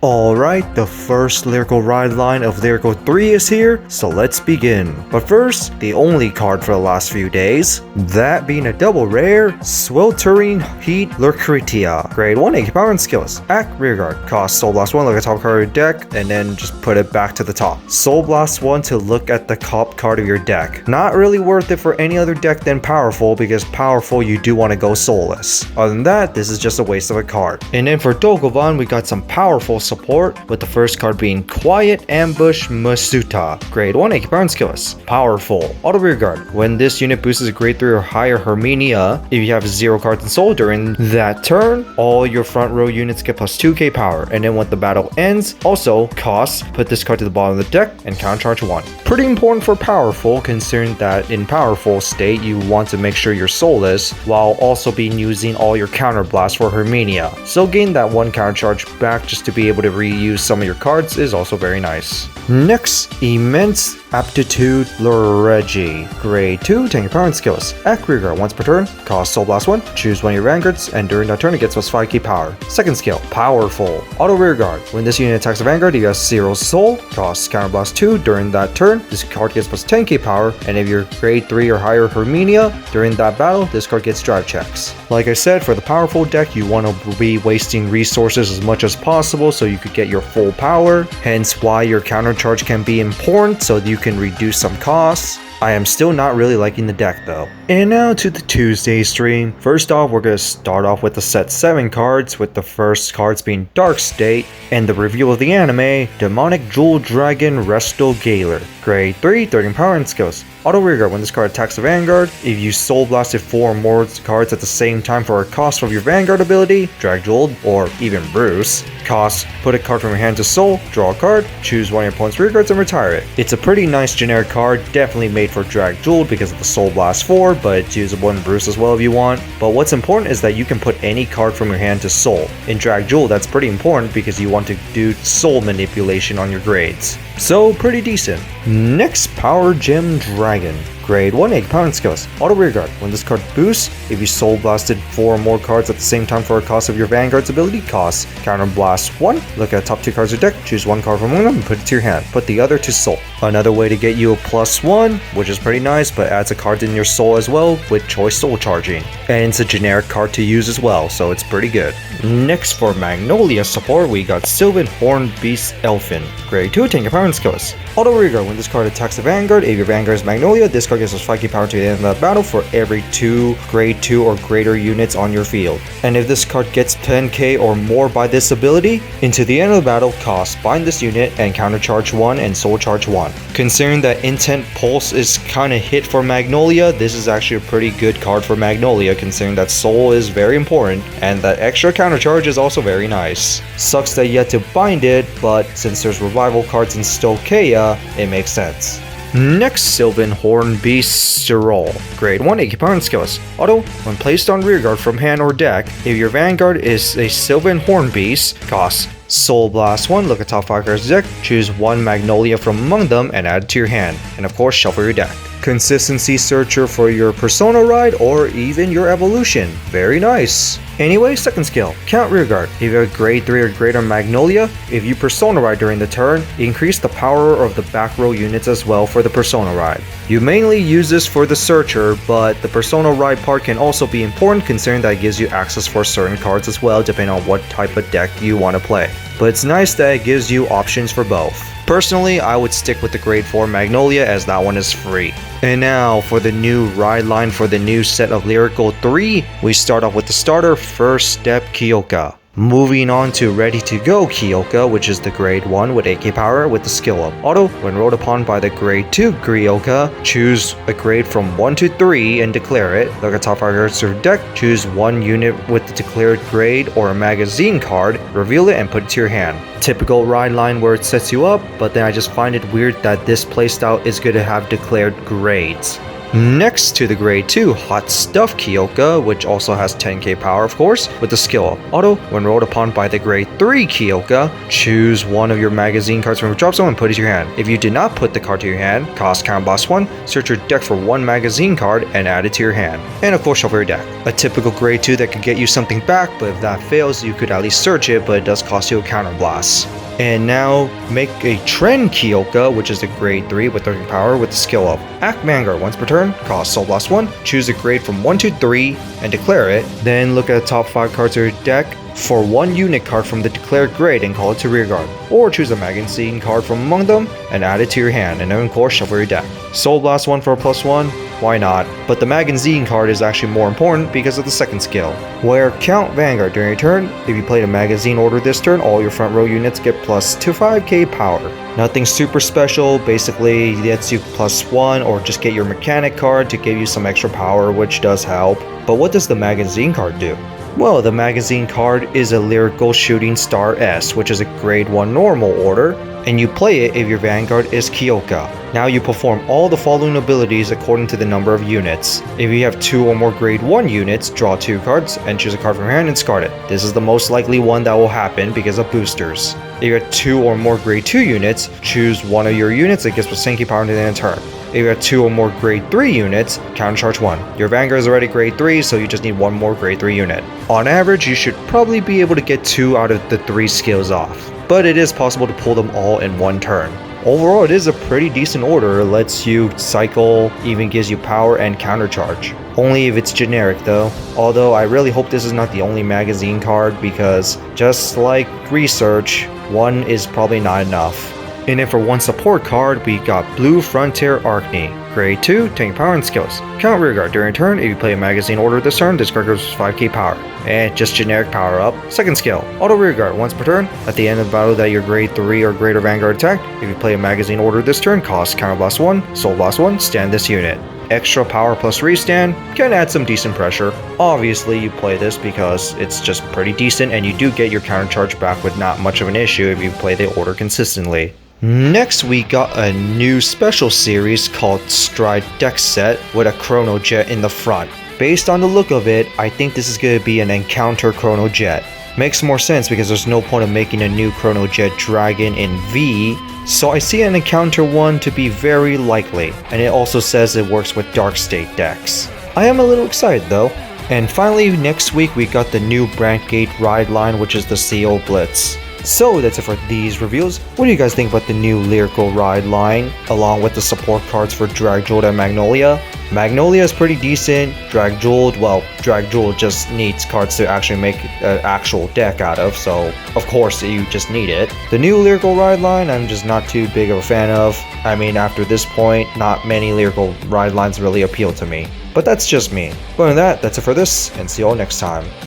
Alright, the first Lyrical Ride Line of Lyrical 3 is here, so let's begin. But first, the only card for the last few days, that being a double rare, Sweltering Heat Lucretia. Grade 1, AK Power and Skills. Act Rearguard. Cost Soul Blast 1, look at top card of your deck, and then just put it back to the top. Soul Blast 1 to look at the top card of your deck. Not really worth it for any other deck than Powerful, because Powerful you do want to go soulless. Other than that, this is just a waste of a card. And then for Dogovan, we got some powerful support, with the first card being Quiet Ambush Masuta. Grade 1 AK Power and Skills. Powerful. Auto Rearguard. When this unit boosts a grade 3 or higher Hermenia, if you have 0 cards in soul during that turn, all your front row units get plus 2k power. And then when the battle ends, also cost, put this card to the bottom of the deck and countercharge 1. Pretty important for Powerful, considering that in Powerful state you want to make sure you're soulless while also being using all your counter blasts for Hermenia. So gain that 1 countercharge back just to be able to reuse some of your cards is also very nice. Next, Immense Aptitude Luregi. Grade 2, tank power and skills. Act Rearguard once per turn, cost Soul Blast 1, choose one of your Vanguards, and during that turn it gets plus 5k power. Second skill, Powerful. Auto Rearguard. When this unit attacks a Vanguard, you have 0 soul, cost Counter Blast 2. During that turn, this card gets plus 10k power, and if you're grade 3 or higher Hermenia, during that battle, this card gets drive checks. Like I said, for the Powerful deck, you want to be wasting resources as much as possible so you could get your full power, hence why your counter charge can be important so you can reduce some costs. I am still not really liking the deck though. And now to the Tuesday stream. First off, we're going to start off with the set 7 cards, with the first cards being Dark State, and the review of the anime, Demonic Jewel Dragon Resto Galer. Grade 3, 13 power and skills. Auto Rearguard. When this card attacks a Vanguard, if you Soul Blasted 4 or more cards at the same time for a cost of your Vanguard ability, Dragjeweled, or even Bruce, cost, put a card from your hand to Soul, draw a card, choose one of your opponent's Rearguards and retire it. It's a pretty nice generic card, definitely made for Dragjeweled because of the Soul Blast 4, but it's usable in Bruce as well if you want. But what's important is that you can put any card from your hand to Soul. In Dragjeweled, that's pretty important because you want to do Soul manipulation on your grades. So pretty decent. Next, Power Gem Dragon. Grade 1, AK Power and Skills. Auto Rearguard. When this card boosts, if you Soul Blasted 4 or more cards at the same time for a cost of your Vanguard's ability, cost Counter Blast 1. Look at the top 2 cards of your deck, choose 1 card from among them and put it to your hand. Put the other to Soul. Another way to get you a +1, which is pretty nice, but adds a card in your Soul as well with Choice Soul Charging. And it's a generic card to use as well, so it's pretty good. Next, for Magnolia support, we got Sylvan Horn Beast Elfin. Grade 2, tank power and skills. Auto Rearguard. When this card attacks the Vanguard, if your Vanguard is Magnolia, this card gives us 5k power to the end of that battle for every 2 grade 2 or greater units on your field. And if this card gets 10k or more by this ability, into the end of the battle, cost bind this unit and countercharge 1 and soul charge 1. Considering that Intent Pulse is kinda hit for Magnolia, this is actually a pretty good card for Magnolia, considering that soul is very important and that extra countercharge is also very nice. Sucks that you have to bind it, but since there's revival cards in Stokeia, it makes sense. Next, Sylvan Horn Beast Cyril. Grade 1, AK Power and Skills. Auto, when placed on Rearguard from hand or deck, if your Vanguard is a Sylvan Horn Beast, cost Soul Blast 1, look at top 5 cards of the deck, choose 1 Magnolia from among them and add it to your hand, and of course shuffle your deck. Consistency Searcher for your Persona Ride or even your Evolution. Very nice. Anyway, second skill, Count Rearguard. If you have grade 3 or greater Magnolia, if you Persona Ride during the turn, increase the power of the back row units as well for the Persona Ride. You mainly use this for the Searcher, but the Persona Ride part can also be important considering that it gives you access for certain cards as well depending on what type of deck you want to play. But it's nice that it gives you options for both. Personally, I would stick with the grade 4 Magnolia as that one is free. And now for the new ride line for the new set of Lyrical 3, we start off with the starter, First Step Kyouka. Moving on to Ready to Go Kyouka, which is the grade 1 with AK power with the skill up. Auto, when rolled upon by the grade 2 Kyouka, choose a grade from 1 to 3 and declare it. Look at top 5 cards of your deck, choose 1 unit with the declared grade or a magazine card, reveal it and put it to your hand. Typical ride line where it sets you up, but then I just find it weird that this playstyle is going to have declared grades. Next to the grade 2 Hot Stuff Kyouka, which also has 10k power of course, with the skill up. Auto, when rolled upon by the grade 3 Kyouka, choose one of your magazine cards from your drop zone and put it to your hand. If you did not put the card to your hand, cost counter blast 1, search your deck for one magazine card and add it to your hand. And of course shuffle your deck. A typical grade 2 that could get you something back, but if that fails you could at least search it, but it does cost you a counter blast. And now, make a Trend Kyouka, which is the grade 3 with 30 power with the skill up. Act Vanguard once per turn, cost Soul Blast 1, choose a grade from 1 to 3 and declare it. Then look at the top 5 cards of your deck for one unit card from the declared grade and call it to rearguard. Or choose a magazine card from among them and add it to your hand, and then of course shuffle your deck. Soul Blast 1 for a +1, why not? But the magazine card is actually more important because of the second skill, where count Vanguard during your turn. If you played a magazine order this turn, all your front row units get plus 25k power. Nothing super special, basically gets you +1 or just get your mechanic card to give you some extra power, which does help. But what does the magazine card do? Well, the magazine card is a Lyrical Shooting Star S, which is a grade 1 normal order, and you play it if your Vanguard is Kyouka. Now you perform all the following abilities according to the number of units. If you have 2 or more grade 1 units, draw 2 cards and choose a card from your hand and discard it. This is the most likely one that will happen because of boosters. If you have 2 or more grade 2 units, choose one of your units that gets plus 10k power into the end of turn. If you have 2 or more grade 3 units, countercharge 1. Your Vanguard is already grade 3, so you just need 1 more grade 3 unit. On average, you should probably be able to get 2 out of the 3 skills off, but it is possible to pull them all in one turn. Overall, it is a pretty decent order, lets you cycle, even gives you power and countercharge. Only if it's generic though, although I really hope this is not the only magazine card because just like Research, 1 is probably not enough. And then for one support card, we got Blue Frontier Arcney. Grade 2, taking power and skills. Count rearguard during turn. If you play a magazine order this turn, this card gives 5k power. And just generic power up. Second skill, auto rearguard once per turn. At the end of the battle that your grade 3 or greater Vanguard attacked, if you play a magazine order this turn, cost counter blast 1, soul blast 1, stand this unit. Extra power plus restand can add some decent pressure. Obviously you play this because it's just pretty decent and you do get your counter charge back with not much of an issue if you play the order consistently. Next we got a new special series called Stride Deck Set with a Chronojet in the front. Based on the look of it, I think this is going to be an Encounter Chronojet. Makes more sense because there's no point of making a new Chronojet Dragon in V, so I see an Encounter one to be very likely, and it also says it works with Dark State decks. I am a little excited though. And finally, next week we got the new Dragjeweled Ride Line, which is the CO Blitz. So that's it for these reviews. What do you guys think about the new Lyrical Ride Line, along with the support cards for Dragjeweled and Magnolia? Magnolia is pretty decent. Dragjeweled, well, Dragjeweled just needs cards to actually make an actual deck out of, so of course you just need it. The new Lyrical Ride Line, I'm just not too big of a fan of. I mean, after this point, not many Lyrical Ride Lines really appeal to me. But that's just me. But other than that, that's it for this, and see you all next time.